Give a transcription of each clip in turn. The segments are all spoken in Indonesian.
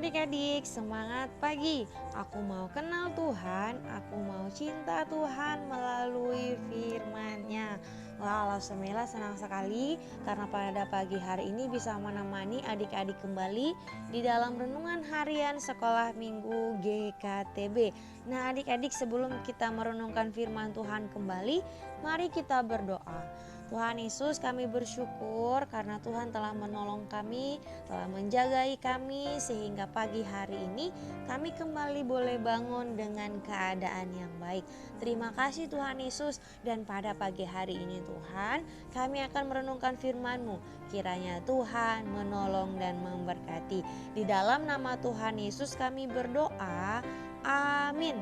adik-adik, semangat pagi. Aku mau kenal Tuhan, aku mau cinta Tuhan melalui firman-Nya. Wah, alhamdulillah senang sekali karena pada pagi hari ini bisa menemani adik-adik kembali di dalam renungan harian sekolah minggu GKTB. Nah, adik-adik, sebelum kita merenungkan firman Tuhan kembali, mari kita berdoa. Tuhan Yesus, kami bersyukur karena Tuhan telah menolong kami, telah menjagai kami sehingga pagi hari ini kami kembali boleh bangun dengan keadaan yang baik. Terima kasih Tuhan Yesus, dan pada pagi hari ini Tuhan, kami akan merenungkan firman-Mu. Kiranya Tuhan menolong dan memberkati. Di dalam nama Tuhan Yesus kami berdoa. Amin.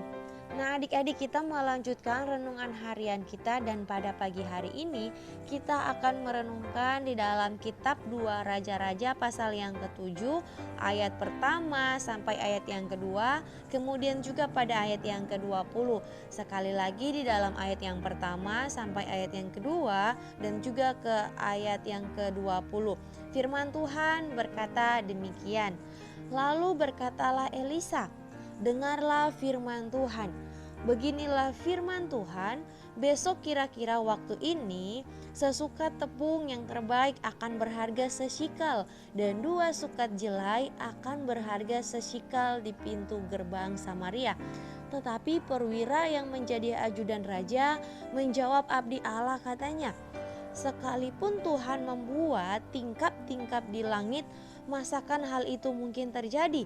Nah, adik-adik, kita melanjutkan renungan harian kita, dan pada pagi hari ini kita akan merenungkan di dalam kitab 2 Raja-Raja pasal yang ke-7 ayat pertama sampai ayat yang kedua, kemudian juga pada ayat yang ke-20. Sekali lagi di dalam ayat yang pertama sampai ayat yang kedua dan juga ke ayat yang ke-20. Firman Tuhan berkata demikian. Lalu berkatalah Elisa, dengarlah firman Tuhan. Beginilah firman Tuhan, besok kira-kira waktu ini sesukat tepung yang terbaik akan berharga sesikal, dan 2 sukat jelai akan berharga sesikal di pintu gerbang Samaria. Tetapi perwira yang menjadi ajudan raja menjawab abdi Allah, katanya, sekalipun Tuhan membuat tingkap-tingkap di langit, masakan hal itu mungkin terjadi?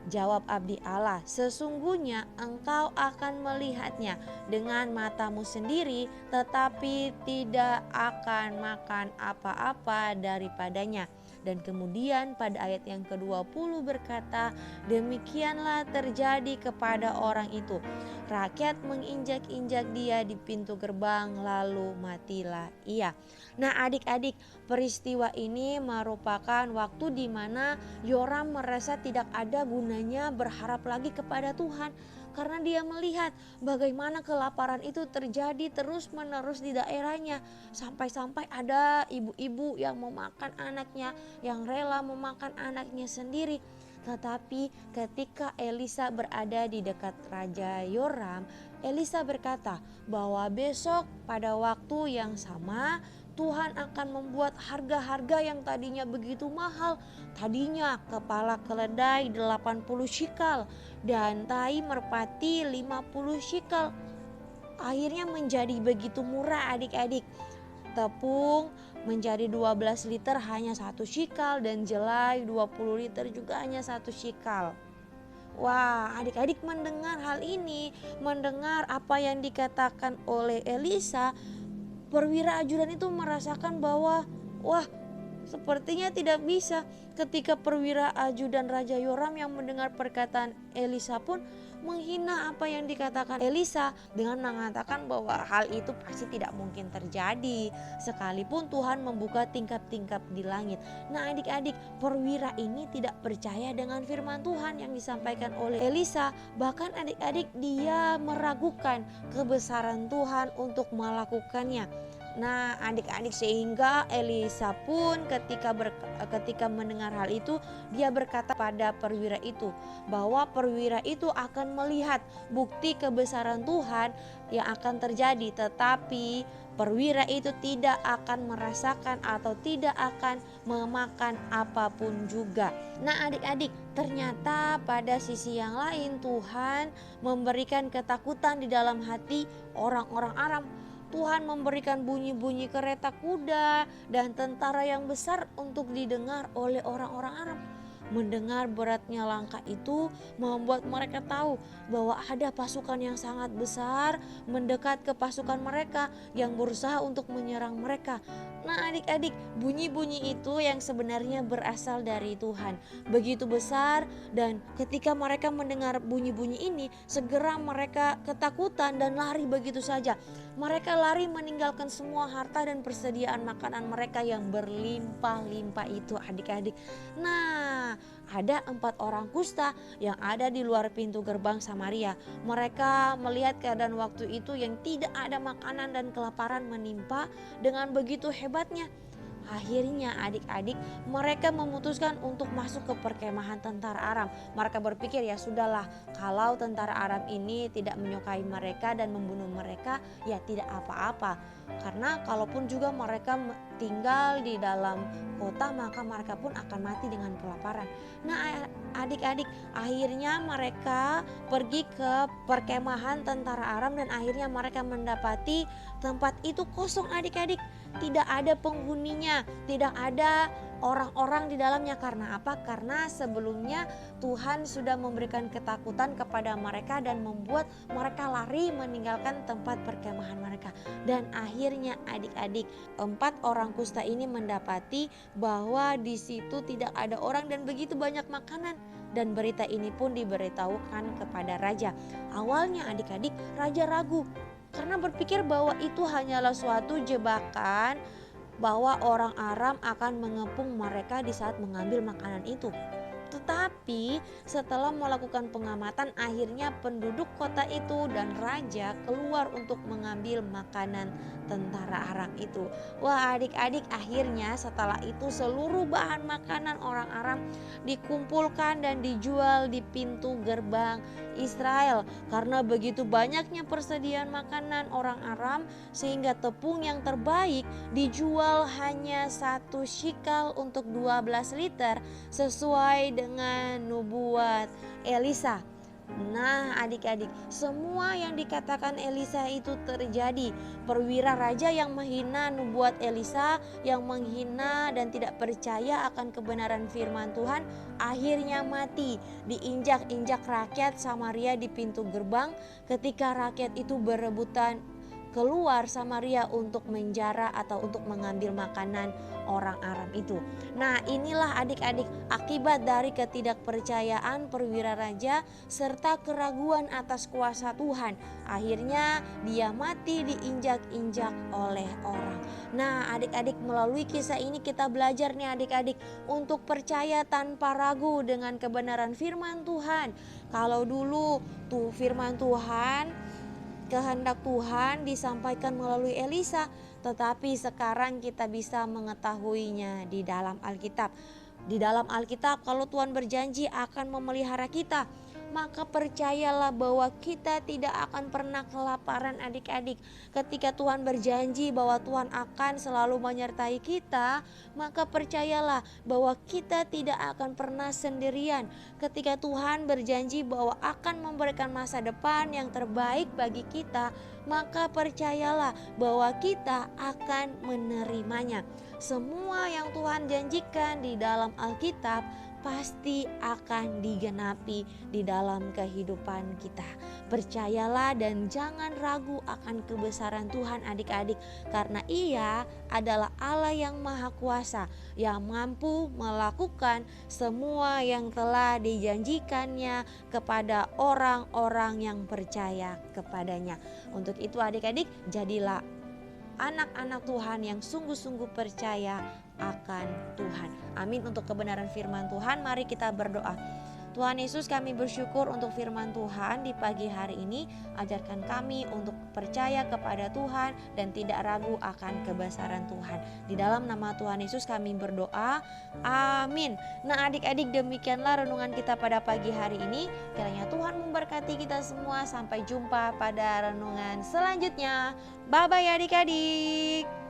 Jawab abdi Allah, sesungguhnya engkau akan melihatnya dengan matamu sendiri, tetapi tidak akan makan apa-apa daripadanya. Dan kemudian pada ayat yang ke-20 berkata, demikianlah terjadi kepada orang itu. Rakyat menginjak-injak dia di pintu gerbang, lalu matilah ia. Nah, adik-adik, peristiwa ini merupakan waktu di mana Yoram merasa tidak ada gunanya berharap lagi kepada Tuhan, karena dia melihat bagaimana kelaparan itu terjadi terus-menerus di daerahnya. Sampai-sampai ada ibu-ibu yang memakan anaknya, yang rela memakan anaknya sendiri. Tetapi ketika Elisa berada di dekat Raja Yoram, Elisa berkata bahwa besok pada waktu yang sama Tuhan akan membuat harga-harga yang tadinya begitu mahal. Tadinya kepala keledai 80 shikal dan tai merpati 50 shikal, akhirnya menjadi begitu murah adik-adik. Tepung menjadi 12 liter hanya 1 shikal, dan jelai 20 liter juga hanya 1 shikal. Wah, adik-adik mendengar hal ini, mendengar apa yang dikatakan oleh Elisa, perwira ajudan itu merasakan bahwa wah, sepertinya tidak bisa. Ketika perwira ajudan Raja Yoram yang mendengar perkataan Elisa pun menghina apa yang dikatakan Elisa dengan mengatakan bahwa hal itu pasti tidak mungkin terjadi sekalipun Tuhan membuka tingkap-tingkap di langit. Nah, adik-adik, perwira ini tidak percaya dengan firman Tuhan yang disampaikan oleh Elisa. Bahkan adik-adik, dia meragukan kebesaran Tuhan untuk melakukannya. Nah, adik-adik, sehingga Elisa pun ketika mendengar hal itu, dia berkata pada perwira itu bahwa perwira itu akan melihat bukti kebesaran Tuhan yang akan terjadi, tetapi perwira itu tidak akan merasakan atau tidak akan memakan apapun juga. Nah, adik-adik, ternyata pada sisi yang lain Tuhan memberikan ketakutan di dalam hati orang-orang Aram. Tuhan memberikan bunyi-bunyi kereta kuda dan tentara yang besar untuk didengar oleh orang-orang Aram. Mendengar beratnya langkah itu membuat mereka tahu bahwa ada pasukan yang sangat besar mendekat ke pasukan mereka yang berusaha untuk menyerang mereka. Nah, adik-adik, bunyi-bunyi itu yang sebenarnya berasal dari Tuhan, begitu besar, dan ketika mereka mendengar bunyi-bunyi ini, segera mereka ketakutan dan lari begitu saja. Mereka lari meninggalkan semua harta dan persediaan makanan mereka yang berlimpah-limpah itu, adik-adik. Nah, ada 4 orang kusta yang ada di luar pintu gerbang Samaria. Mereka melihat keadaan waktu itu yang tidak ada makanan dan kelaparan menimpa dengan begitu hebatnya. Akhirnya adik-adik mereka memutuskan untuk masuk ke perkemahan tentara Aram. Mereka berpikir ya sudahlah, kalau tentara Aram ini tidak menyukai mereka dan membunuh mereka ya tidak apa-apa. Karena kalaupun juga mereka tinggal di dalam kota maka mereka pun akan mati dengan kelaparan. Nah adik-adik akhirnya mereka pergi ke perkemahan tentara Aram dan akhirnya mereka mendapati tempat itu kosong adik-adik. Tidak ada penghuninya, tidak ada orang-orang di dalamnya. Karena apa? Karena sebelumnya Tuhan sudah memberikan ketakutan kepada mereka dan membuat mereka lari meninggalkan tempat perkemahan mereka. Dan akhirnya adik-adik 4 orang kusta ini mendapati bahwa di situ tidak ada orang dan begitu banyak makanan. Dan berita ini pun diberitahukan kepada raja. Awalnya adik-adik raja ragu karena berpikir bahwa itu hanyalah suatu jebakan bahwa orang Aram akan mengepung mereka di saat mengambil makanan itu. Tetapi setelah melakukan pengamatan akhirnya penduduk kota itu dan raja keluar untuk mengambil makanan tentara Aram itu. Wah adik-adik akhirnya setelah itu seluruh bahan makanan orang Aram dikumpulkan dan dijual di pintu gerbang Israel. Karena begitu banyaknya persediaan makanan orang Aram sehingga tepung yang terbaik dijual hanya 1 shikal untuk 12 liter sesuai dengan nubuat Elisa. Nah adik-adik semua yang dikatakan Elisa itu terjadi. Perwira raja yang menghina nubuat Elisa, yang menghina dan tidak percaya akan kebenaran firman Tuhan akhirnya mati. Diinjak-injak rakyat Samaria di pintu gerbang ketika rakyat itu berebutan keluar Samaria untuk menjara atau untuk mengambil makanan orang Aram itu. Nah inilah adik-adik akibat dari ketidakpercayaan perwira raja serta keraguan atas kuasa Tuhan. Akhirnya dia mati diinjak-injak oleh orang. Nah adik-adik melalui kisah ini kita belajar nih adik-adik untuk percaya tanpa ragu dengan kebenaran firman Tuhan. Kalau dulu tuh firman Tuhan, kehendak Tuhan disampaikan melalui Elisa, tetapi sekarang kita bisa mengetahuinya di dalam Alkitab. Di dalam Alkitab kalau Tuhan berjanji akan memelihara kita, maka percayalah bahwa kita tidak akan pernah kelaparan adik-adik. Ketika Tuhan berjanji bahwa Tuhan akan selalu menyertai kita, maka percayalah bahwa kita tidak akan pernah sendirian. Ketika Tuhan berjanji bahwa akan memberikan masa depan yang terbaik bagi kita, maka percayalah bahwa kita akan menerimanya. Semua yang Tuhan janjikan di dalam Alkitab pasti akan digenapi di dalam kehidupan kita. Percayalah dan jangan ragu akan kebesaran Tuhan adik-adik, karena Ia adalah Allah yang Maha Kuasa yang mampu melakukan semua yang telah dijanjikannya kepada orang-orang yang percaya kepadanya. Untuk itu adik-adik jadilah anak-anak Tuhan yang sungguh-sungguh percaya akan Tuhan. Amin. Untuk kebenaran firman Tuhan mari kita berdoa. Tuhan Yesus, kami bersyukur untuk firman Tuhan di pagi hari ini. Ajarkan kami untuk percaya kepada Tuhan dan tidak ragu akan kebesaran Tuhan. Di dalam nama Tuhan Yesus kami berdoa. Amin. Nah adik-adik demikianlah renungan kita pada pagi hari ini. Kiranya Tuhan memberkati kita semua. Sampai jumpa pada renungan selanjutnya. Bye-bye adik-adik.